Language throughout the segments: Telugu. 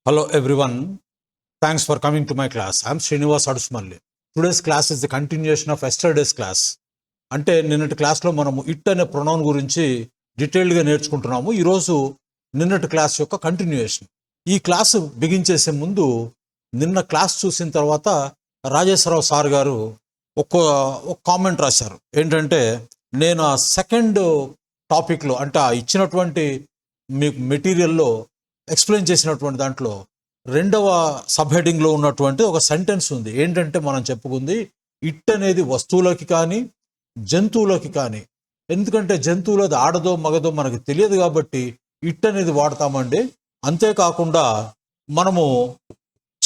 Hello everyone, thanks for coming to my class. I'm Srinivas Adusmalli. Today's class is the continuation of yesterday's class. అంటే నిన్నటి క్లాస్లో మనము ఇట్ అనే ప్రొనౌన్ గురించి డీటెయిల్డ్గా నేర్చుకుంటున్నాము. ఈరోజు నిన్నటి క్లాస్ యొక్క కంటిన్యూయేషన్. ఈ క్లాసు బిగించేసే ముందు నిన్న క్లాస్ చూసిన తర్వాత రాజేశ్వరరావు సార్ గారు ఒక కామెంట్ రాశారు. ఏంటంటే నేను ఆ సెకండ్ టాపిక్లో అంటే ఆ ఇచ్చినటువంటి మీకు మెటీరియల్లో ఎక్స్ప్లెయిన్ చేసినటువంటి దాంట్లో రెండవ సబ్ హెడింగ్లో ఉన్నటువంటి ఒక సెంటెన్స్ ఉంది. ఏంటంటే మనం చెప్పుకుంది ఇట్ అనేది వస్తువులకి కానీ జంతువులకి కానీ, ఎందుకంటే జంతువులది ఆడదో మగదో మనకు తెలియదు కాబట్టి ఇట్ అనేది వాడతామండి. అంతేకాకుండా మనము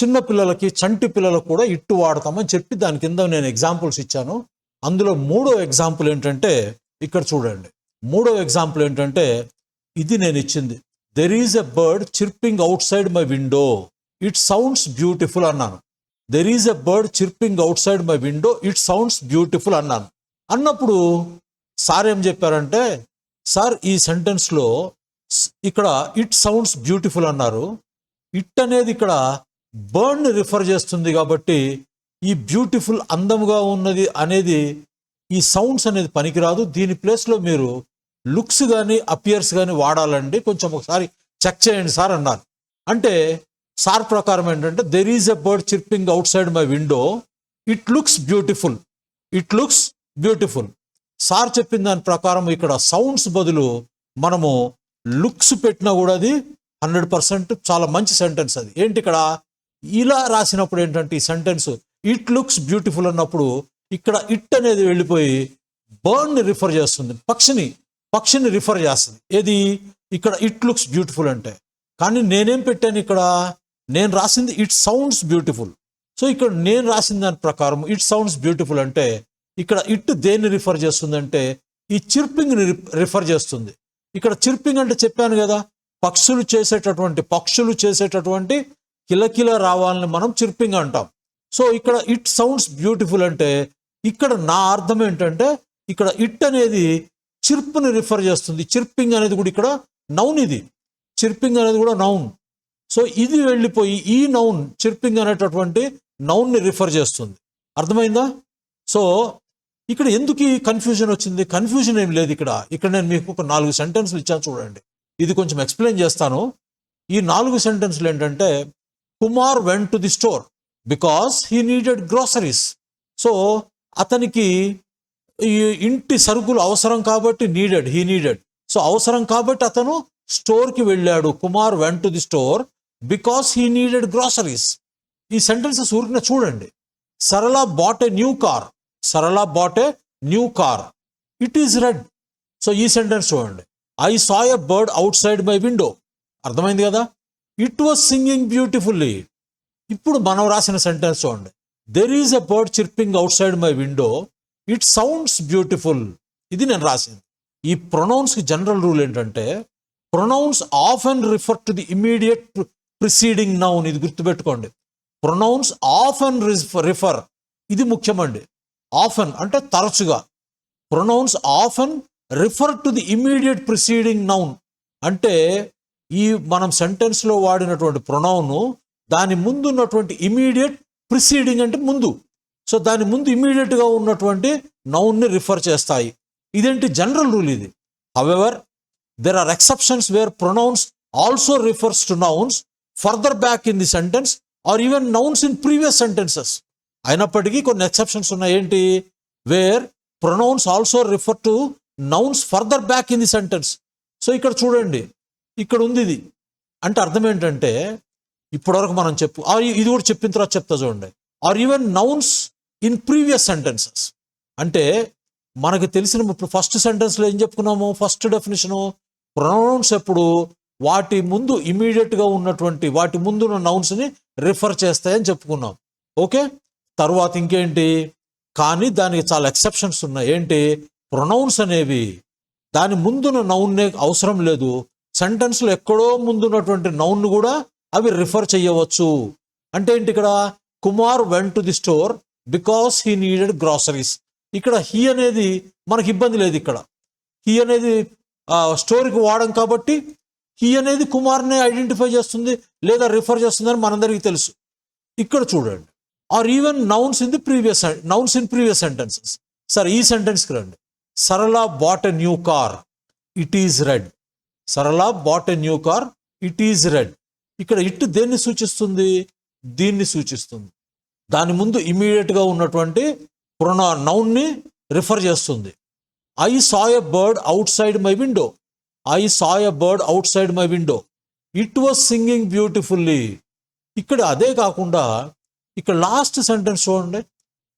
చిన్నపిల్లలకి చంటి పిల్లలకు కూడా ఇట్టు వాడతామని చెప్పి దాని కింద నేను ఎగ్జాంపుల్స్ ఇచ్చాను. అందులో మూడో ఎగ్జాంపుల్ ఏంటంటే ఇక్కడ చూడండి. మూడో ఎగ్జాంపుల్ ఏంటంటే ఇది నేను ఇచ్చింది. There is a bird chirping outside my window, it sounds beautiful అన్నాను. There is a bird chirping outside my window, it sounds beautiful అన్నాను. అన్నప్పుడు సార్ ఏం చెప్పారంటే, సార్ ఈ సెంటెన్స్లో ఇక్కడ ఇట్ సౌండ్స్ బ్యూటిఫుల్ అన్నారు. ఇట్ అనేది ఇక్కడ బర్డ్ని రిఫర్ చేస్తుంది కాబట్టి ఈ బ్యూటిఫుల్ అందముగా ఉన్నది అనేది ఈ సౌండ్స్ అనేది పనికిరాదు. దీని ప్లేస్లో మీరు లుక్స్ కానీ అపియర్స్ కానీ వాడాలండి, కొంచెం ఒకసారి చెక్ చేయండి సార్ అన్నారు. అంటే సార్ ప్రకారం ఏంటంటే there is a bird chirping outside my window, it looks beautiful, it looks beautiful. Sir చెప్పిన దాని ప్రకారం ఇక్కడ సౌండ్స్ బదులు మనము లుక్స్ పెట్టినా కూడా అది 100% చాలా మంచి సెంటెన్స్. అది ఏంటి ఇక్కడ ఇలా రాసినప్పుడు ఏంటంటే ఈ సెంటెన్స్ ఇట్ లుక్స్ బ్యూటిఫుల్ అన్నప్పుడు ఇక్కడ ఇట్ అనేది వెళ్ళిపోయి బర్డ్ని రిఫర్ చేస్తుంది, పక్షిని రిఫర్ చేస్తుంది. ఏది ఇక్కడ ఇట్ లుక్స్ బ్యూటిఫుల్ అంటే. కానీ నేనేం పెట్టాను ఇక్కడ, నేను రాసింది ఇట్ సౌండ్స్ బ్యూటిఫుల్. సో ఇక్కడ నేను రాసిన దాని ప్రకారం ఇట్ సౌండ్స్ బ్యూటిఫుల్ అంటే ఇక్కడ ఇట్ దేన్ని రిఫర్ చేస్తుందంటే ఈ చిర్పింగ్ని రిఫర్ చేస్తుంది. ఇక్కడ చిర్పింగ్ అంటే చెప్పాను కదా, పక్షులు చేసేటటువంటి కిలకిల రావాలని మనం చిర్పింగ్ అంటాం. సో ఇక్కడ ఇట్ సౌండ్స్ బ్యూటిఫుల్ అంటే ఇక్కడ నా అర్థం ఏంటంటే ఇక్కడ ఇట్ అనేది చిర్ప్ని రిఫర్ చేస్తుంది. చిర్పింగ్ అనేది కూడా ఇక్కడ నౌన్, ఇది చిర్పింగ్ అనేది కూడా నౌన్. సో ఇది వెళ్ళిపోయి ఈ నౌన్ చిర్పింగ్ అనేటటువంటి నౌన్ని రిఫర్ చేస్తుంది. అర్థమైందా? సో ఇక్కడ ఎందుకు ఈ కన్ఫ్యూజన్ వచ్చింది? కన్ఫ్యూజన్ ఏం లేదు ఇక్కడ నేను మీకు ఒక 4 సెంటెన్స్లు ఇచ్చాను చూడండి. ఇది కొంచెం ఎక్స్ప్లెయిన్ చేస్తాను. ఈ 4 సెంటెన్స్లు ఏంటంటే Kumar went to the store because he needed groceries. So అతనికి ఈ ఇంటి సరుకులు అవసరం కాబట్టి హీ నీడెడ్. సో అవసరం కాబట్టి అతను స్టోర్కి వెళ్ళాడు. Kumar went to the store because he needed groceries. ఈ సెంటెన్సెస్ ఊరికిన చూడండి. సరళ bought a new car, it is red. So ఈ సెంటెన్స్ చూడండి. I saw a bird outside my window. అర్థమైంది కదా, ఇట్ వాజ్ సింగింగ్ బ్యూటిఫుల్లీ. ఇప్పుడు మనం రాసిన సెంటెన్స్ చూడండి. There is a bird chirping outside my window, it sounds beautiful. ఇది నేను రాసింది. ఈ ప్రొనౌన్స్కి జనరల్ రూల్ ఏంటంటే pronouns often refer to the immediate preceding noun. ఇది గుర్తుపెట్టుకోండి. ప్రొనౌన్స్ ఆఫెన్ రిఫర్, ఇది ముఖ్యమండి. ఆఫెన్ అంటే తరచుగా. Pronouns often refer to the immediate preceding noun అంటే ఈ మనం సెంటెన్స్లో వాడినటువంటి ప్రొనౌను దాని ముందు ఉన్నటువంటి ఇమీడియట్ ప్రిసీడింగ్ అంటే ముందు. సో దాని ముందు ఇమీడియట్గా ఉన్నటువంటి నౌన్ని రిఫర్ చేస్తాయి. ఇదేంటి జనరల్ రూల్ ఇది. However there are exceptions where pronouns also refers to nouns further back in the sentence or even nouns in previous sentences. అయినప్పటికీ కొన్ని ఎక్సెప్షన్స్ ఉన్నాయి. ఏంటి? Where pronouns also refer to nouns further back in the sentence. So ఇక్కడ చూడండి, ఇక్కడ ఉంది ఇది. అంటే అర్థం ఏంటంటే ఇప్పటివరకు మనం ఇది కూడా చెప్పిన తర్వాత చెప్తా చూడండి. Are even nouns in previous sentences. అంటే మనకు తెలిసిన ఇప్పుడు ఫస్ట్ సెంటెన్స్లో ఏం చెప్పుకున్నాము? ఫస్ట్ డెఫినేషను ప్రొనౌన్స్ ఎప్పుడు వాటి ముందు ఇమీడియట్గా ఉన్నటువంటి వాటి ముందున్న నౌన్స్ని రిఫర్ చేస్తాయని చెప్పుకున్నాం. ఓకే, తర్వాత ఇంకేంటి? కానీ దానికి చాలా ఎక్సెప్షన్స్ ఉన్నాయి. ఏంటి? ప్రొనౌన్స్ అనేవి దాని ముందున్న నౌన్నే అవసరం లేదు, సెంటెన్స్లో ఎక్కడో ముందున్నటువంటి నౌన్ కూడా అవి రిఫర్ చేయవచ్చు. అంటే ఏంటి? ఇక్కడ Kumar went to the store because he needed groceries. ఇక్కడ హీ అనేది మనకి ఇబ్బంది లేదు. ఇక్కడ హీ అనేది స్టోర్కి వాడం కాబట్టి హీ అనేది కుమార్ని ఐడెంటిఫై చేస్తుంది లేదా రిఫర్ చేస్తుంది అని మనందరికీ తెలుసు. ఇక్కడ చూడండి, are even nouns in previous sentences. Sir ఈ సెంటెన్స్కి రండి. Sarala bought a new car, it is red. Sarala bought a new car, it is red. ఇక్కడ ఇట్ దేన్ని సూచిస్తుంది? దీన్ని సూచిస్తుంది. దాని ముందు ఇమీడియట్గా ఉన్నటువంటి నౌన్ని రిఫర్ చేస్తుంది. I saw a bird outside my window. I saw a bird outside my window, it was singing beautifully. ఇక్కడ అదే కాకుండా ఇక్కడ లాస్ట్ సెంటెన్స్ చూడండి.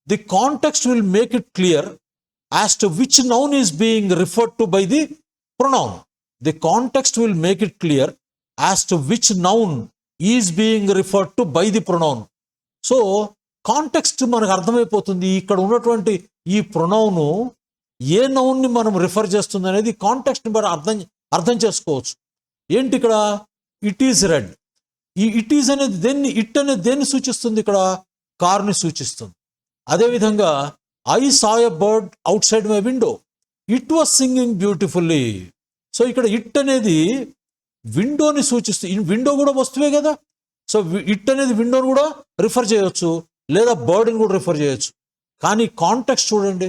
The context will make it clear as to which noun is being referred to buy the pronoun. The context will make it clear as to which noun is being referred to buy the pronoun. So context మనకు అర్థమైపోతుంది. ఇక్కడ ఉన్నటువంటి ఈ ప్రొనౌను ఏ నౌన్ని మనం రిఫర్ చేస్తుంది అనేది కాంటెక్స్ట్ని బట్టి అర్థం చేసుకోవచ్చు. ఏంటి ఇక్కడ? It is red. ఈ ఇట్ ఈజ్ అనేది ఇట్ అనేది దేన్ని సూచిస్తుంది? ఇక్కడ కార్ని సూచిస్తుంది. అదేవిధంగా I saw a bird outside my window, it was singing beautifully. So ఇక్కడ ఇట్ అనేది విండోని సూచిస్తుంది. విండో కూడా వస్తువే కదా. సో ఇట్ అనేది విండోని కూడా రిఫర్ చేయవచ్చు లేదా బర్డ్ని కూడా రిఫర్ చేయొచ్చు. కానీ కాంటెక్స్ట్ చూడండి,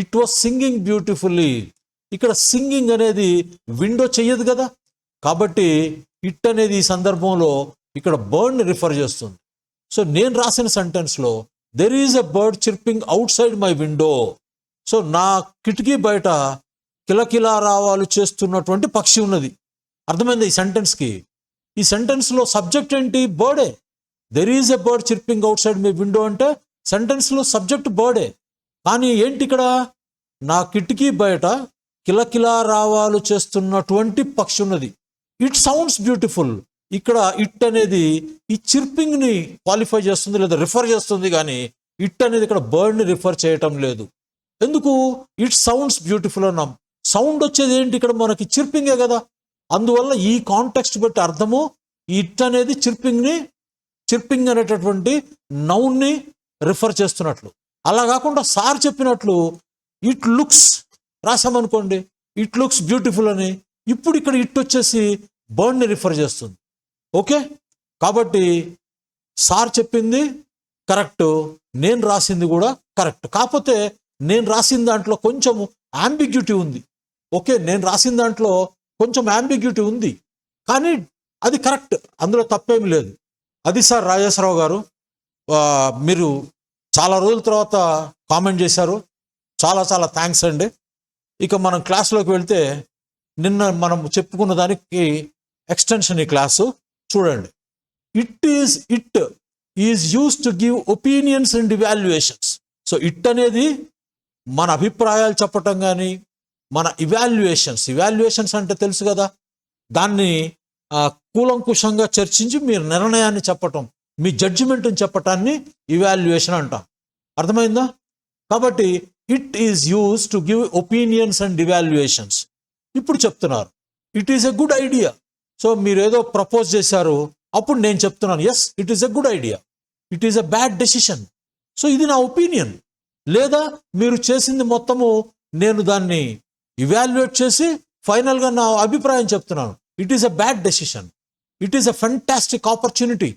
ఇట్ వాజ్ సింగింగ్ బ్యూటిఫుల్లీ. ఇక్కడ సింగింగ్ అనేది విండో చెయ్యదు కదా. కాబట్టి ఇట్ అనేది ఈ సందర్భంలో ఇక్కడ బర్డ్ని రిఫర్ చేస్తుంది. సో నేను రాసిన సెంటెన్స్లో there is a bird chirping outside my window. So నా కిటికీ బయట కిలకిలా రావాలు చేస్తున్నటువంటి పక్షి ఉన్నది. అర్థమైంది ఈ సెంటెన్స్కి? ఈ సెంటెన్స్లో సబ్జెక్ట్ ఏంటి? బర్డే. There is a bird chirping outside my window అంటే సెంటెన్స్లో సబ్జెక్ట్ బర్డే. కానీ ఏంటి ఇక్కడ? నా కిటికీ బయట కిలకిలా రావాలు చేస్తున్నటువంటి పక్షి ఉన్నది. It sounds beautiful. ఇక్కడ ఇట్ అనేది ఈ చిర్పింగ్ని క్వాలిఫై చేస్తుంది లేదా రిఫర్ చేస్తుంది, కానీ ఇట్ అనేది ఇక్కడ బర్డ్ని రిఫర్ చేయటం లేదు. ఎందుకు? ఇట్ సౌండ్స్ బ్యూటిఫుల్ అన్నాం. సౌండ్ వచ్చేది ఏంటి? ఇక్కడ మనకి చిర్పింగే కదా. అందువల్ల ఈ కాంటెక్స్ట్ బట్టి అర్థము ఇట్ అనేది చిర్పింగ్ అనేటటువంటి నౌన్ని రిఫర్ చేస్తున్నట్లు. అలా కాకుండా సార్ చెప్పినట్లు ఇట్ లుక్స్ రాసామనుకోండి, ఇట్ లుక్స్ బ్యూటిఫుల్ అని. ఇప్పుడు ఇక్కడ ఇట్ వచ్చేసి బర్డ్ని రిఫర్ చేస్తుంది. ఓకే, కాబట్టి సార్ చెప్పింది కరెక్ట్, నేను రాసింది కూడా కరెక్ట్. కాకపోతే నేను రాసిన దాంట్లో కొంచెం అంబిగ్యూటీ ఉంది. ఓకే, నేను రాసిన దాంట్లో కొంచెం అంబిగ్యూటీ ఉంది, కానీ అది కరెక్ట్, అందులో తప్పేమి లేదు. అది సార్ రాజేశ్వరరావు గారు, మీరు చాలా రోజుల తర్వాత కామెంట్ చేశారు, చాలా చాలా థ్యాంక్స్ అండి. ఇక మనం క్లాస్లోకి వెళ్తే నిన్న మనం చెప్పుకున్న దానికి ఎక్స్టెన్షన్ ఈ క్లాసు చూడండి. It is use to give opinions and evaluations. So it అనేది మన అభిప్రాయాలు చెప్పటం కానీ మన ఇవాల్యుయేషన్స్ అంటే తెలుసు కదా, దాన్ని కూలంకుషంగా చర్చించి మీరు నిర్ణయాన్ని చెప్పటం, మీ జడ్జిమెంట్ని చెప్పటాన్ని ఇవాల్యుయేషన్ అంటాం. అర్థమైందా? కాబట్టి it is use to give opinions and evaluations. ఇప్పుడు చెప్తున్నారు it is a good idea. So మీరు ఏదో ప్రపోజ్ చేశారు, అప్పుడు నేను చెప్తున్నాను yes it is a good idea, it is a bad decision. So ఇది నా ఒపీనియన్. లేదా మీరు చేసింది మొత్తము నేను దాన్ని ఇవాల్యుయేట్ చేసి ఫైనల్గా నా అభిప్రాయం చెప్తున్నాను. It is a bad decision, it is a fantastic opportunity,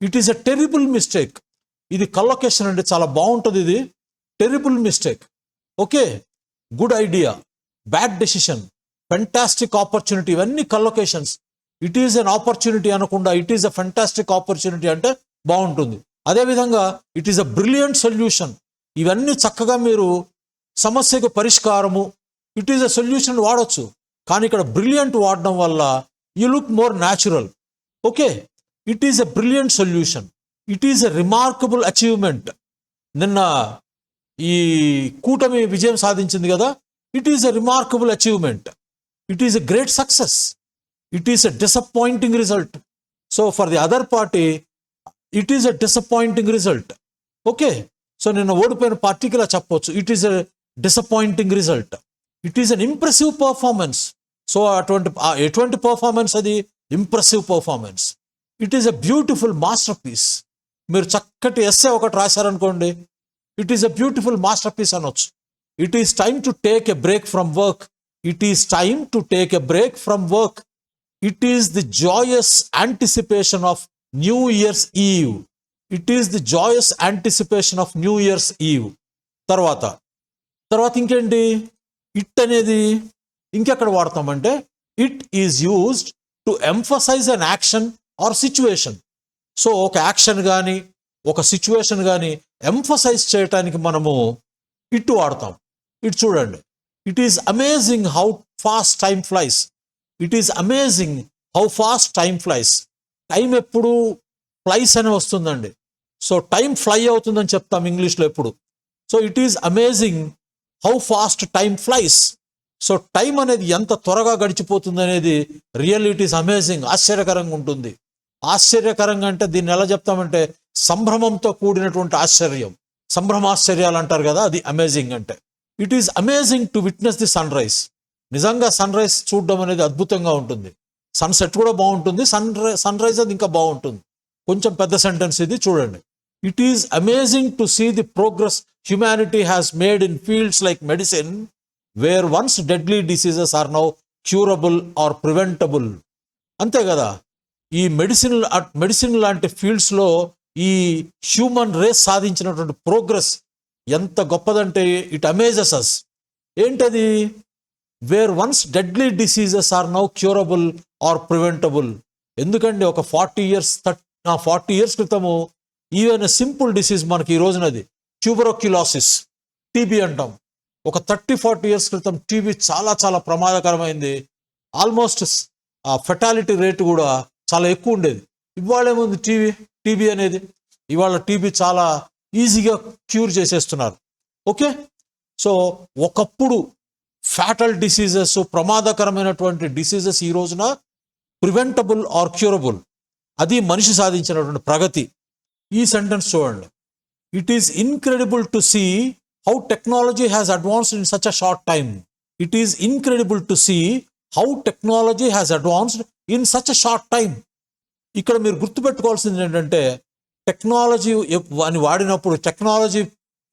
it is a terrible mistake. ఇది కలొకేషన్ అంటే చాలా బాగుంటుంది. ఇది terrible mistake. Okay, good idea, bad decision, fantastic opportunity, ఇవన్నీ కలొకేషన్స్. ఇట్ ఈజ్ అన్ ఆపర్చునిటీ అనకుండా it is a fantastic opportunity అంటే బాగుంటుంది. అదేవిధంగా it is a brilliant solution, ఇవన్నీ చక్కగా మీరు సమస్యకు పరిష్కారము, ఇట్ ఈస్ ఎ సొల్యూషన్ వాడచ్చు. కానీ ఇక్కడ బ్రిలియంట్ వాడడం వల్ల you look more natural. Okay, it is a brilliant solution, it is a remarkable achievement. నిన్న ఈ కూటమి విజయం సాధించింది కదా, it is a remarkable achievement, it is a great success, it is a disappointing result. So for the other party it is a disappointing result. Okay, so నిన్న ఓడిపోయిన పార్టీకి ఇలా చెప్పవచ్చు, it is a disappointing result, it is an impressive performance. So ఎటువంటి పర్ఫార్మెన్స్ అది? Impressive performance. It is a beautiful masterpiece. మీరు చక్కటి ఎస్సే ఒకటి రాశారనుకోండి, it is a beautiful masterpiece అనొచ్చు. It is time to take a break from work, it is time to take a break from work. It is the joyous anticipation of new year's eve. It is the joyous anticipation of new year's eve. తర్వాత ఇంకేంటి? ఇట్ అనేది ఇంకెక్కడ వాడతామంటే it is used to emphasize an action or situation. So ఒక యాక్షన్ కానీ ఒక సిచ్యువేషన్ కానీ ఎంఫసైజ్ చేయటానికి మనము ఇట్ వాడతాం. ఇటు చూడండి. It is amazing how fast time flies. It is amazing how fast time flies. Time ఎప్పుడు ఫ్లైస్ అని వస్తుందండి. సో టైం ఫ్లై అవుతుందని చెప్తాం ఇంగ్లీష్లో ఎప్పుడు. So it is amazing how fast time flies. So time అనేది ఎంత త్వరగా గడిచిపోతుంది అనేది రియల్లీ ఇట్ ఈస్ అమేజింగ్, ఆశ్చర్యకరంగా ఉంటుంది. ఆశ్చర్యకరంగా అంటే దీన్ని ఎలా చెప్తామంటే సంభ్రమంతో కూడినటువంటి ఆశ్చర్యం, సంభ్రమాశ్చర్యాలు అంటారు కదా, అది అమేజింగ్ అంటే. It is amazing to witness the sunrise. నిజంగా సన్ రైజ్ చూడడం అనేది అద్భుతంగా ఉంటుంది. సన్సెట్ కూడా బాగుంటుంది, సన్ రైజ్ అది ఇంకా బాగుంటుంది. కొంచెం పెద్ద సెంటెన్స్ ఇది, చూడండి. It is amazing to see the progress humanity has made in fields like medicine where once deadly diseases are now curable or preventable. అంతే కదా, ఈ మెడిసిన్ లాంటి ఫీల్డ్స్లో ఈ హ్యూమన్ రేస్ సాధించినటువంటి ప్రోగ్రెస్ ఎంత గొప్పదంటే ఇట్ అమేజెస్ అస్. ఏంటది? Where once deadly diseases are now curable or preventable. ఎందుకండి ఒక 40 years క్రితము ఈవెన్ సింపుల్ డిసీజ్ మనకి ఈ రోజునది ట్యూబరోక్యులోసిస్, టీబీ అంటాం. ఒక 30-40 years క్రితం టీబీ చాలా చాలా ప్రమాదకరమైంది. ఆల్మోస్ట్ ఫెటాలిటీ రేటు కూడా చాలా ఎక్కువ ఉండేది. ఇవాళ ఏముంది టీబీ అనేది, ఇవాళ టీబీ చాలా ఈజీగా క్యూర్ చేసేస్తున్నారు. ఓకే, సో ఒకప్పుడు ఫ్యాటల్ డిసీజెస్, ప్రమాదకరమైనటువంటి డిసీజెస్ ఈ రోజున ప్రివెంటబుల్ ఆర్ క్యూరబుల్. అది మనిషి సాధించినటువంటి ప్రగతి. ఈ సెంటెన్స్ చూడండి. It is incredible to see how technology has advanced in such a short time. It is incredible to see how technology has advanced in such a short time. ఇక్కడ మీరు గుర్తుపెట్టుకోవాల్సింది ఏంటంటే టెక్నాలజీ అని వాడినప్పుడు, టెక్నాలజీ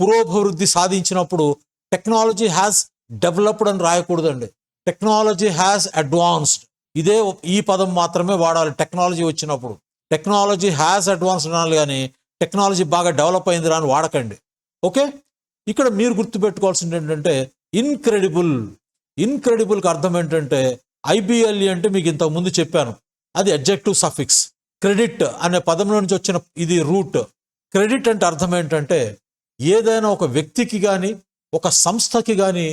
పురోభివృద్ధి సాధించినప్పుడు టెక్నాలజీ హ్యాస్ డెవలప్డ్ అని రాయకూడదండి. టెక్నాలజీ హ్యాస్ అడ్వాన్స్డ్, ఈ పదం మాత్రమే వాడాలి టెక్నాలజీ వచ్చినప్పుడు. టెక్నాలజీ హ్యాస్ అడ్వాన్స్డ్ అనాలి, కానీ టెక్నాలజీ బాగా డెవలప్ అయింది అని వాడకండి. ఓకే, ఇక్కడ మీరు గుర్తుపెట్టుకోవాల్సింది ఏంటంటే ఇన్క్రెడిబుల్కి అర్థం ఏంటంటే ఐబిఎల్ఈ అంటే మీకు ఇంతకుముందు చెప్పాను, అది అడ్జెక్టివ్ సఫిక్స్. క్రెడిట్ అనే పదంలో నుంచి వచ్చిన ఇది రూట్. క్రెడిట్ అంటే అర్థం ఏంటంటే ఏదైనా ఒక వ్యక్తికి కానీ ఒక సంస్థకి కానీ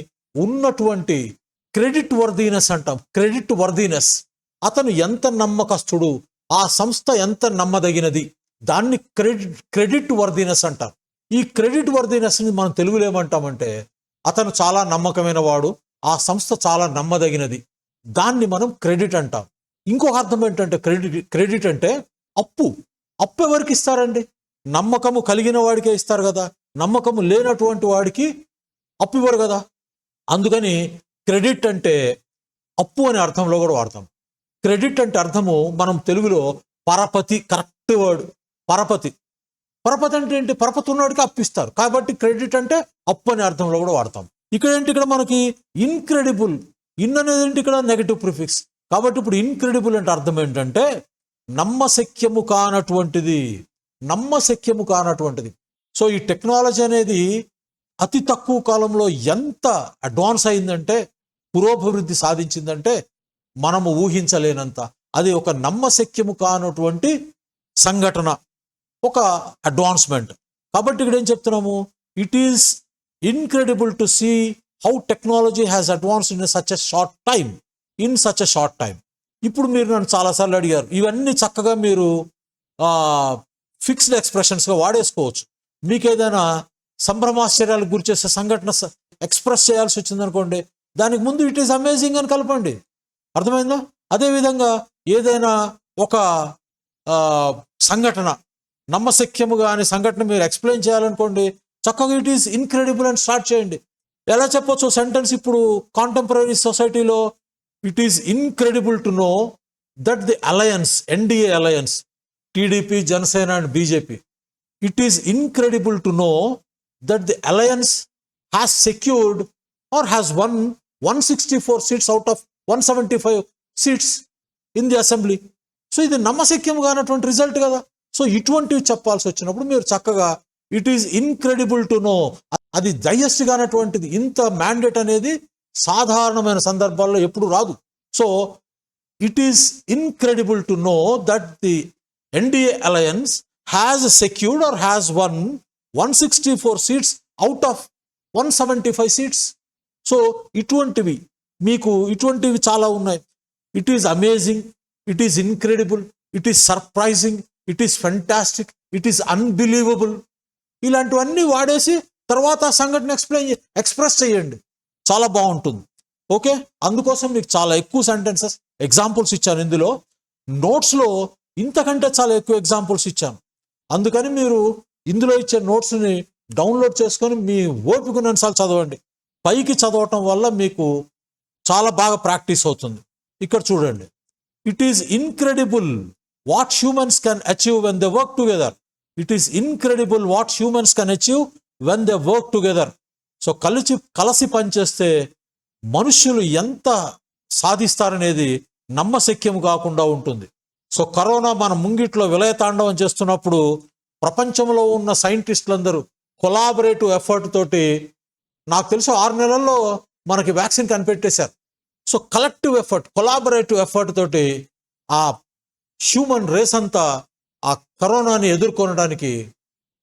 ఉన్నటువంటి క్రెడిట్ వర్దీనెస్ అంటాం. క్రెడిట్ వర్దీనెస్, అతను ఎంత నమ్మకస్తుడు, ఆ సంస్థ ఎంత నమ్మదగినది, దాన్ని క్రెడిట్ వర్దీనెస్ అంటారు. ఈ క్రెడిట్ వర్దీనెస్ని మనం తెలుగులో ఏమంటామంటే అతను చాలా నమ్మకమైన వాడు, ఆ సంస్థ చాలా నమ్మదగినది, దాన్ని మనం క్రెడిట్ అంటాం. ఇంకొక అర్థం ఏంటంటే క్రెడిట్ అంటే అప్పు ఎవరికి ఇస్తారండి? నమ్మకము కలిగిన వాడికే ఇస్తారు కదా, నమ్మకము లేనటువంటి వాడికి అప్పు ఇవ్వరు కదా. అందుకని క్రెడిట్ అంటే అప్పు అనే అర్థంలో కూడా వాడతాం. క్రెడిట్ అంటే అర్థము మనం తెలుగులో పరపతి, కరెక్ట్ వర్డ్ పరపతి. పరపతి అంటే ఏంటి? పరపతి ఉన్నవాడికి అప్పిస్తారు, కాబట్టి క్రెడిట్ అంటే అప్పు అనే అర్థంలో కూడా వాడతాం. ఇక్కడ మనకి ఇన్క్రెడిబుల్, అనేది ఏంటి? ఇక్కడ నెగటివ్ ప్రిఫిక్స్. కాబట్టి ఇప్పుడు ఇన్క్రెడిబుల్ అంటే అర్థం ఏంటంటే నమ్మశక్యము కానటువంటిది. సో ఈ టెక్నాలజీ అనేది అతి తక్కువ కాలంలో ఎంత అడ్వాన్స్ అయిందంటే, పురోభివృద్ధి సాధించిందంటే మనము ఊహించలేనంత. అది ఒక నమ్మశక్యము కానటువంటి సంఘటన, ఒక అడ్వాన్స్మెంట్. కాబట్టి ఇక్కడ ఏం చెప్తున్నాము? It is incredible to see how technology has advanced in such a short time. ఇప్పుడు మీరు నన్ను చాలాసార్లు అడిగారు, ఇవన్నీ చక్కగా మీరు ఫిక్స్డ్ ఎక్స్ప్రెషన్స్గా వాడేసుకోవచ్చు. మీకు ఏదైనా సంభ్రమాశ్చర్యాలకు గురి చేసే సంఘటన ఎక్స్ప్రెస్ చేయాల్సి వచ్చిందనుకోండి, దానికి ముందు ఇట్ ఈస్ అమేజింగ్ అని కలపండి. అర్థమైందా? అదేవిధంగా ఏదైనా ఒక సంఘటన నమ్మశక్యముగా అనే సంఘటన మీరు ఎక్స్ప్లెయిన్ చేయాలనుకోండి, చక్కగా ఇట్ ఈస్ ఇన్క్రెడిబుల్ అని స్టార్ట్ చేయండి. ఎలా చెప్పొచ్చు సెంటెన్స్? ఇప్పుడు కాంటెంపరీ సొసైటీలో it is incredible to know that the alliance, NDA alliance, TDP, Janasena and BJP, it is incredible to know that the alliance has secured or has won 164 seats out of 175 seats. In the assembly. So ఇది నమ్మశక్యం కానటువంటి రిజల్ట్ కదా. సో ఇటువంటివి చెప్పాల్సి వచ్చినప్పుడు మీరు చక్కగా it is incredible to know, అది డైజెస్ట్ కానటువంటిది. ఇంత మ్యాండేట్ అనేది సాధారణమైన సందర్భాల్లో ఎప్పుడు రాదు. So it is incredible to know that the NDA alliance has secured or has won 164 seats out of 175 seats. So ఇటువంటివి మీకు ఇటువంటివి చాలా ఉన్నాయి. It is amazing, it is incredible, it is surprising, it is fantastic, it is unbelievable, ఇలాంటివన్నీ వాడేసి తర్వాత సంఘటన ఎక్స్ప్రెస్ చేయండి, చాలా బాగుంటుంది. ఓకే, అందుకోసం మీకు చాలా ఎక్కువ సెంటెన్సెస్ ఎగ్జాంపుల్స్ ఇచ్చాను. ఇందులో నోట్స్లో ఇంతకంటే చాలా ఎక్కువ ఎగ్జాంపుల్స్ ఇచ్చాను. అందుకని మీరు ఇందులో ఇచ్చే నోట్స్ని డౌన్లోడ్ చేసుకొని మీ ఓపికనుసార్లు చదవండి. పైకి చదవటం వల్ల మీకు చాలా బాగా ప్రాక్టీస్ అవుతుంది. ఇక్కడ చూడండి, it is incredible what humans can achieve when they work together. It is incredible what humans can achieve when they work together. So కలిసి పనిచేస్తే మనుష్యులు ఎంత సాధిస్తారనేది నమ్మశక్యం కాకుండా ఉంటుంది. సో కరోనా మన ముంగిట్లో విలయతాండవం చేస్తున్నప్పుడు ప్రపంచంలో ఉన్న సైంటిస్టులందరూ కొలాబరేటివ్ ఎఫర్ట్ తోటి నాకు తెలిసి 6 నెలల్లో మనకి వ్యాక్సిన్ కనిపెట్టేశారు. So collective effort, collaborative effort తోటి ఆ హ్యూమన్ రేస్ అంతా ఆ కరోనాని ఎదుర్కొనడానికి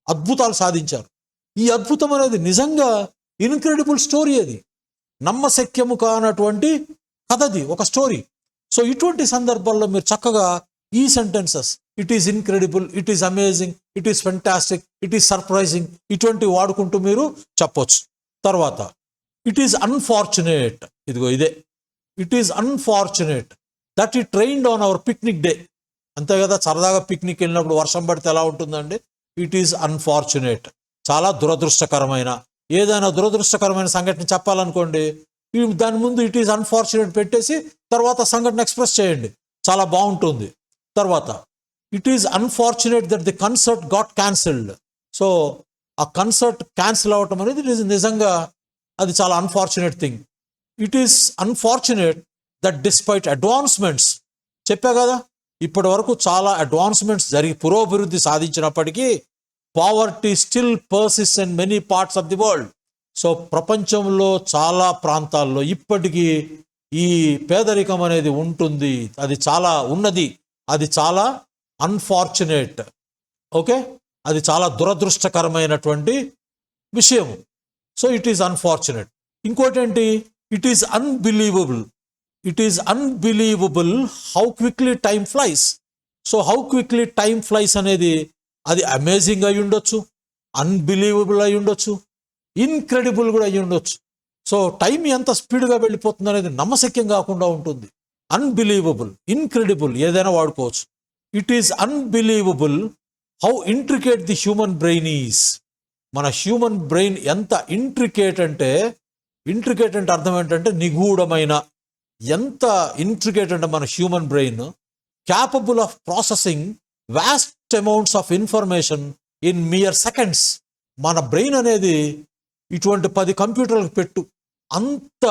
అద్భుతాలు సాధించారు. ఈ అద్భుతం అనేది నిజంగా ఇన్క్రెడిబుల్ స్టోరీ, అది నమ్మశక్యము కానటువంటి కథది, ఒక స్టోరీ. సో ఇటువంటి సందర్భాల్లో మీరు చక్కగా ఈ sentences it is incredible, it is amazing, it is fantastic, it is surprising ఇటువంటివి వాడుకుంటూ మీరు చెప్పొచ్చు. తర్వాత ఇట్ ఈస్ అన్ఫార్చునేట్, ఇదిగో ఇదే, ఇట్ ఈస్ అన్ఫార్చునేట్ దట్ ఈ trained on hour picnic day. అంతే కదా, సరదాగా పిక్నిక్ వెళ్ళినప్పుడు వర్షం పడితే ఎలా ఉంటుందండి? ఇట్ ఈస్ అన్ఫార్చునేట్, చాలా దురదృష్టకరమైన, ఏదైనా దురదృష్టకరమైన సంఘటన చెప్పాలనుకోండి, దాని ముందు ఇట్ ఈస్ అన్ఫార్చునేట్ పెట్టేసి తర్వాత సంఘటన ఎక్స్ప్రెస్ చేయండి, చాలా బాగుంటుంది. తర్వాత it is unfortunate that the concert got cancelled. So ఆ కన్సర్ట్ క్యాన్సిల్ అవ్వటం అనేది నిజంగా అది చాలా unfortunate thing. It is unfortunate that despite advancements, చెప్పా కదా ఇప్పటి వరకు చాలా అడ్వాన్స్మెంట్స్ పురోభివృద్ధి సాధించినప్పటికీ poverty still persists in many parts of the world. So ప్రపంచంలో చాలా ప్రాంతాల్లో ఇప్పటికీ ఈ పేదరికం అనేది ఉంటుంది, అది చాలా ఉన్నది, అది చాలా అన్ఫార్చునేట్. ఓకే, అది చాలా దురదృష్టకరమైనటువంటి విషయం. So it is unfortunate. ఇంకోటి ఏంటి? It is unbelievable. It is unbelievable how quickly time flies. So how quickly time flies అనేది అది అమేజింగ్ అయి ఉండొచ్చు, అన్బిలీవబుల్ అయి ఉండొచ్చు, ఇన్క్రెడిబుల్ కూడా అయి ఉండొచ్చు. సో టైం ఎంత స్పీడ్గా వెళ్ళిపోతుంది అనేది నమ్మశక్యం కాకుండా ఉంటుంది. అన్బిలీవబుల్, ఇన్క్రెడిబుల్ ఏదైనా వాడుకోవచ్చు. It is unbelievable how intricate the human brain is. మన హ్యూమన్ బ్రెయిన్ ఎంత ఇంట్రికేట్ అంటే అర్థం ఏంటంటే నిగూఢమైన, ఎంత ఇంట్రికేట్ అంటే మన human brain capable of processing vast amounts of information in mere seconds. మన బ్రెయిన్ అనేది ఇటువంటి 10 కంప్యూటర్లకు పెట్టు అంత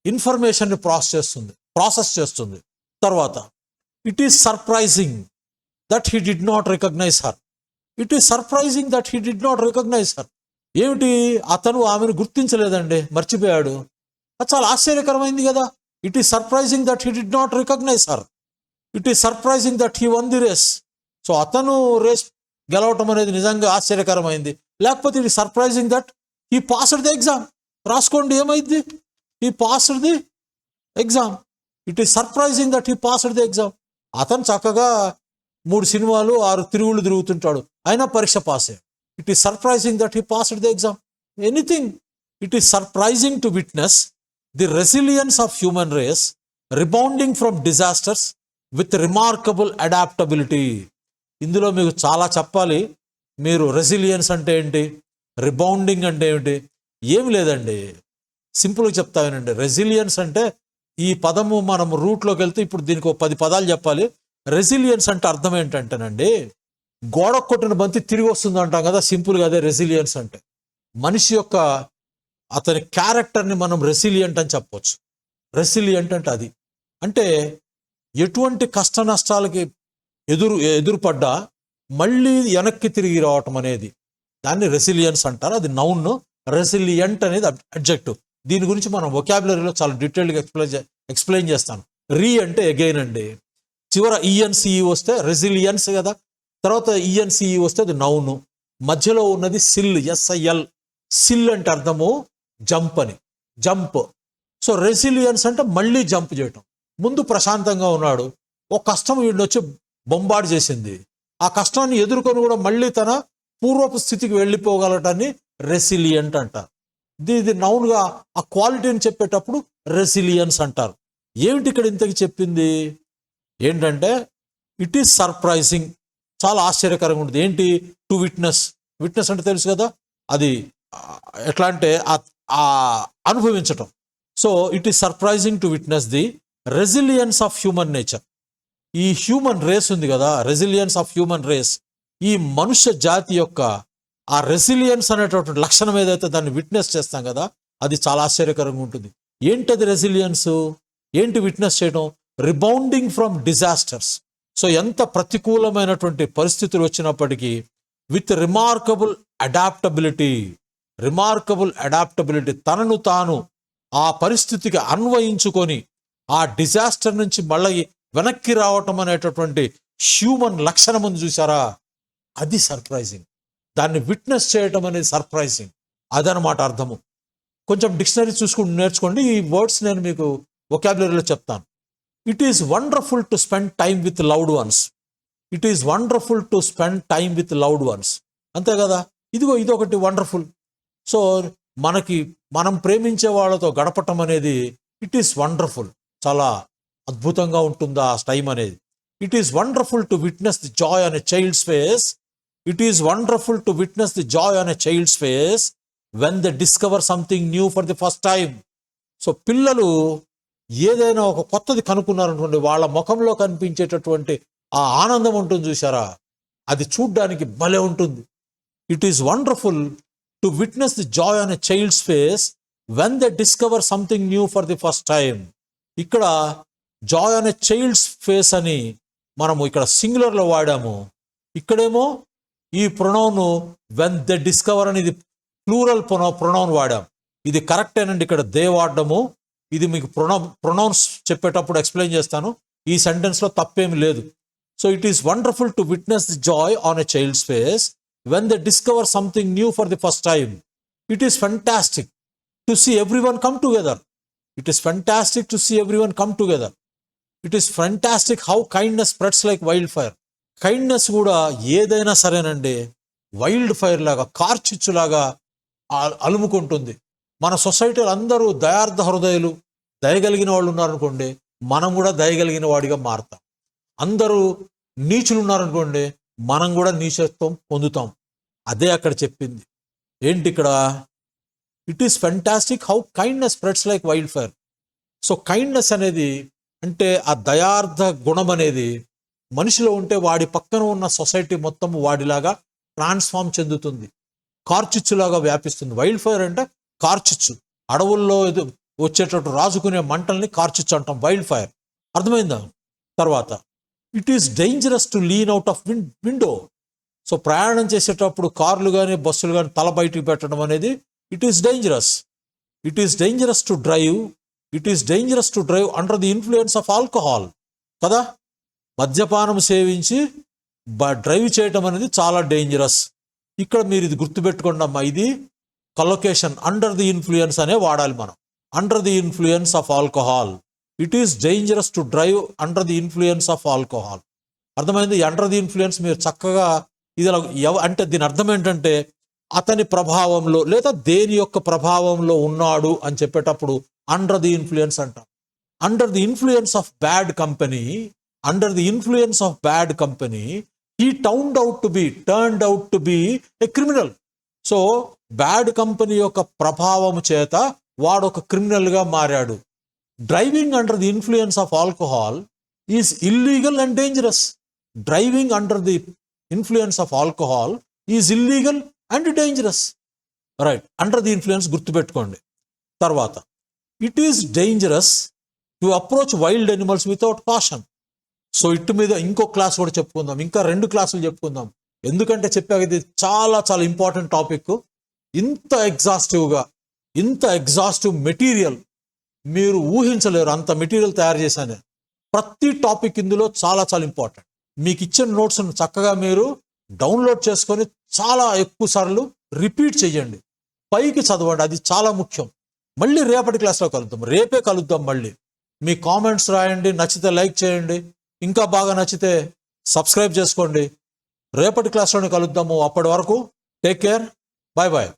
ఇన్ఫర్మేషన్ని ప్రాసెస్ చేస్తుంది. తర్వాత it is surprising that he did not recognise her. It is surprising that he did not recognise her. ఏమిటి, అతను ఆమెను గుర్తించలేదండి, మర్చిపోయాడు. అది చాలా ఆశ్చర్యకరమైంది కదా. It is surprising that he did not recognise her. It is surprising that he won the race. So అతను రేస్ గెలవటం అనేది నిజంగా ఆశ్చర్యకరమైంది. లేకపోతే it is surprising that he passed the exam. రాసుకోండి ఏమైంది, he passed the exam. It is surprising that he passed the exam. అతను చక్కగా 3 సినిమాలు 6 తిరుగుళ్ళు తిరుగుతుంటాడు, అయినా పరీక్ష పాస్ అయ్యాడు. It is surprising that he passed the exam. Anything. It is surprising to witness the resilience of human race rebounding from disasters with remarkable adaptability. ఇందులో మీకు చాలా చెప్పాలి. మీరు రెసిలియన్స్ అంటే ఏంటి, రిబౌండింగ్ అంటే ఏమిటి, ఏమి లేదండి, సింపుల్గా చెప్తానండి. రెసిలియన్స్ అంటే ఈ పదము మనం రూట్లోకి వెళ్తే ఇప్పుడు దీనికి 10 పదాలు చెప్పాలి. రెసిలియన్స్ అంటే అర్థం ఏంటంటేనండి, గోడ కొట్టిన బంతి తిరిగి వస్తుంది అంటాం కదా, సింపుల్గా అదే రెసిలియన్స్ అంటే. మనిషి యొక్క అతని క్యారెక్టర్ని మనం రెసిలియంట్ అని చెప్పవచ్చు. రెసిలియంట్ అంటే అది అంటే ఎటువంటి కష్ట నష్టాలకి ఎదురుపడ్డా మళ్ళీ వెనక్కి తిరిగి రావటం అనేది దాన్ని రెసిలియన్స్ అంటారు. అది నౌన్, రెసిలియంట్ అనేది అడ్జెక్టివ్. దీని గురించి మనం వొకాబులరీలో చాలా డీటెయిల్గా ఎక్స్ప్లెయిన్ చేస్తాను. అంటే అగైన్ అండి, చివర ఈఎన్సిఈ వస్తే రెసిలియన్స్ కదా, తర్వాత ఈఎన్సిఈ వస్తే అది నౌను, మధ్యలో ఉన్నది సిల్, ఎస్ఐఎల్. సిల్ అంటే అర్థము జంప్ అని, జంప్. సో రెసిలియన్స్ అంటే మళ్ళీ జంప్ చేయటం. ముందు ప్రశాంతంగా ఉన్నాడు, ఒక కష్టం వీడిని వచ్చి బొంబార్డ్ చేసింది, ఆ కష్టాన్ని ఎదుర్కొని కూడా మళ్ళీ తన పూర్వపు స్థితికి వెళ్ళిపోగలటాన్ని రెసిలియంట్ అంటారు. ఇది నౌన్గా ఆ క్వాలిటీని చెప్పేటప్పుడు రెసిలియన్స్ అంటారు. ఏమిటి ఇక్కడ ఇంతకి చెప్పింది ఏంటంటే ఇట్ ఈస్ సర్ప్రైజింగ్, చాలా ఆశ్చర్యకరంగా ఉంటుంది. ఏంటి? To witness. విట్నెస్ అంటే తెలుసు కదా, అది ఎట్లా అంటే అనుభవించటం. So it is surprising to witness the resilience of human nature. ఈ హ్యూమన్ రేస్ ఉంది కదా, రెసిలియన్స్ ఆఫ్ హ్యూమన్ రేస్, ఈ మనుష్య జాతి యొక్క ఆ రెసిలియన్స్ అనేటటువంటి లక్షణం ఏదైతే దాన్ని విట్నెస్ చేస్తాం కదా, అది చాలా ఆశ్చర్యకరంగా ఉంటుంది. ఏంటది రెసిలియన్స్? ఏంటి విట్నెస్ చేయడం? రిబౌండింగ్ ఫ్రమ్ డిజాస్టర్స్. సో ఎంత ప్రతికూలమైనటువంటి పరిస్థితులు వచ్చినప్పటికీ విత్ రిమార్కబుల్ అడాప్టబిలిటీ, తనను తాను ఆ పరిస్థితికి అన్వయించుకొని ఆ డిజాస్టర్ నుంచి మళ్ళీ వెనక్కి రావటం అనేటటువంటి హ్యూమన్ లక్షణం ఉంది చూసారా, అది సర్ప్రైజింగ్. దాన్ని విట్నెస్ చేయటం అనేది సర్ప్రైజింగ్, అదనమాట అర్థము. కొంచెం డిక్షనరీ చూసుకుని నేర్చుకోండి. ఈ వర్డ్స్ నేను మీకు వొకాబులరీలో చెప్తాను. It is wonderful to spend time with loved ones. It is wonderful to spend time with loved ones. అంతే కదా, ఇదొకటి వండర్ఫుల్. సో మనం ప్రేమించే వాళ్ళతో గడపటం అనేది ఇట్ ఈస్ వండర్ఫుల్, చాలా అద్భుతంగా ఉంటుంది ఆ టైం అనేది. It is wonderful to witness the joy on a child's face. It is wonderful to witness the joy on a child's face when they discover something new for the first time. So పిల్లలు ఏదైనా ఒక కొత్తది కనుక్కున్నారనుకోండి, వాళ్ళ ముఖంలో కనిపించేటటువంటి ఆ ఆనందం ఉంటుంది చూసారా, అది చూడ్డానికి భలే ఉంటుంది. It is wonderful to witness the joy on a child's face when they discover something new for the first time. ఇక్కడ joy on a child's face అని మనము ఇక్కడ సింగులర్లో వాడాము, ఇక్కడేమో ఈ ప్రొనౌన్ వెన్ దే డిస్కవర్ అనేది ప్లూరల్ ప్రొనౌన్ వాడాం. ఇది కరెక్టేనండి, ఇక్కడ దే వాడడము. ఇది మీకు ప్రొనౌన్స్ చెప్పేటప్పుడు ఎక్స్ప్లెయిన్ చేస్తాను. ఈ సెంటెన్స్లో తప్పేమి లేదు. So it is wonderful to witness the joy on a child's face when they discover something new for the first time. It is fantastic to see everyone come together. It is fantastic to see everyone come together. It is fantastic how kindness spreads like wild fire. Kindness కూడా ఏదైనా సరేనండి, వైల్డ్ ఫైర్ లాగా, కార్చిచ్చులాగా అలుముకుంటుంది. మన సొసైటీలో అందరూ దయార్థ హృదయాలు, దయగలిగిన వాళ్ళు ఉన్నారనుకోండి, మనం కూడా దయగలిగిన వాడిగా మారుతాం. అందరూ నీచులు ఉన్నారనుకోండి, మనం కూడా నీచత్వం పొందుతాం. అదే అక్కడ చెప్పింది. ఏంటి ఇక్కడ? It is fantastic how kindness spreads like wild fire. So kindness అనేది అంటే ఆ దయార్థ గుణం అనేది మనిషిలో ఉంటే వాడి పక్కన ఉన్న సొసైటీ మొత్తం వాడిలాగా ట్రాన్స్ఫార్మ్ చెందుతుంది, కార్చిచ్చులాగా వ్యాపిస్తుంది. వైల్డ్ ఫైర్ అంటే కార్చిచ్చు, అడవుల్లో వచ్చేటట్టు రాజుకునే మంటల్ని కార్చిచ్చు అంటాం, వైల్డ్ ఫైర్. అర్థమైందా? తర్వాత it is dangerous to lean out of window. So ప్రయాణం చేసేటప్పుడు కార్లు కానీ బస్సులు కానీ తల బయటికి పెట్టడం అనేది it is dangerous. It is dangerous to drive. It is dangerous to drive under the influence of alcohol. కదా, మద్యపానం సేవించి డ్రైవ్ చేయటం అనేది చాలా డేంజరస్. ఇక్కడ మీరు ఇది గుర్తుపెట్టుకోండి అమ్మా, ఇది కలొకేషన్, అండర్ ది ఇన్ఫ్లుయెన్స్ అనే వాడాలి మనం. Under the influence of alcohol. It is dangerous to drive under the influence of alcohol. అర్థమైంది? అండర్ ది ఇన్ఫ్లుయెన్స్ మీరు చక్కగా ఇది అంటే దీని అర్థం ఏంటంటే అతని ప్రభావంలో లేదా దేని యొక్క ప్రభావంలో ఉన్నాడు అని చెప్పేటప్పుడు అండర్ ది ఇన్ఫ్లుయెన్స్ అంటాం. Under the influence of bad company, under the influence of bad company he turned out to be A criminal. So bad company యొక్క ప్రభావం చేత వాడు ఒక క్రిమినల్గా మారాడు. Driving under the influence of alcohol is illegal and dangerous. Driving under the influence of alcohol is illegal and dangerous. Right, under the influence గుర్తుపెట్టుకోండి. తర్వాత it is dangerous to approach wild animals without caution. So ఇటు మీద ఇంకో క్లాస్ కూడా చెప్పుకుందాం, ఇంకా 2 క్లాసులు చెప్పుకుందాం. ఎందుకంటే చెప్పాక ఇది చాలా చాలా ఇంపార్టెంట్ టాపిక్. ఇంత ఎగ్జాస్టివ్ మెటీరియల్ మీరు ఊహించలేరు, అంత మెటీరియల్ తయారు చేశాను. ప్రతి టాపిక్ ఇందులో చాలా చాలా ఇంపార్టెంట్. మీకు ఇచ్చిన నోట్స్ను చక్కగా మీరు డౌన్లోడ్ చేసుకొని చాలా ఎక్కువ సార్లు రిపీట్ చేయండి, పైకి చదవండి, అది చాలా ముఖ్యం. మళ్ళీ రేపటి క్లాస్లో కలుద్దాం, రేపే కలుద్దాం. మళ్ళీ మీ కామెంట్స్ రాయండి, నచ్చితే లైక్ చేయండి, ఇంకా బాగా నచ్చితే సబ్స్క్రైబ్ చేసుకోండి. రేపటి క్లాస్లోనే కలుద్దాము. అప్పటి వరకు టేక్ కేర్, బాయ్ బాయ్.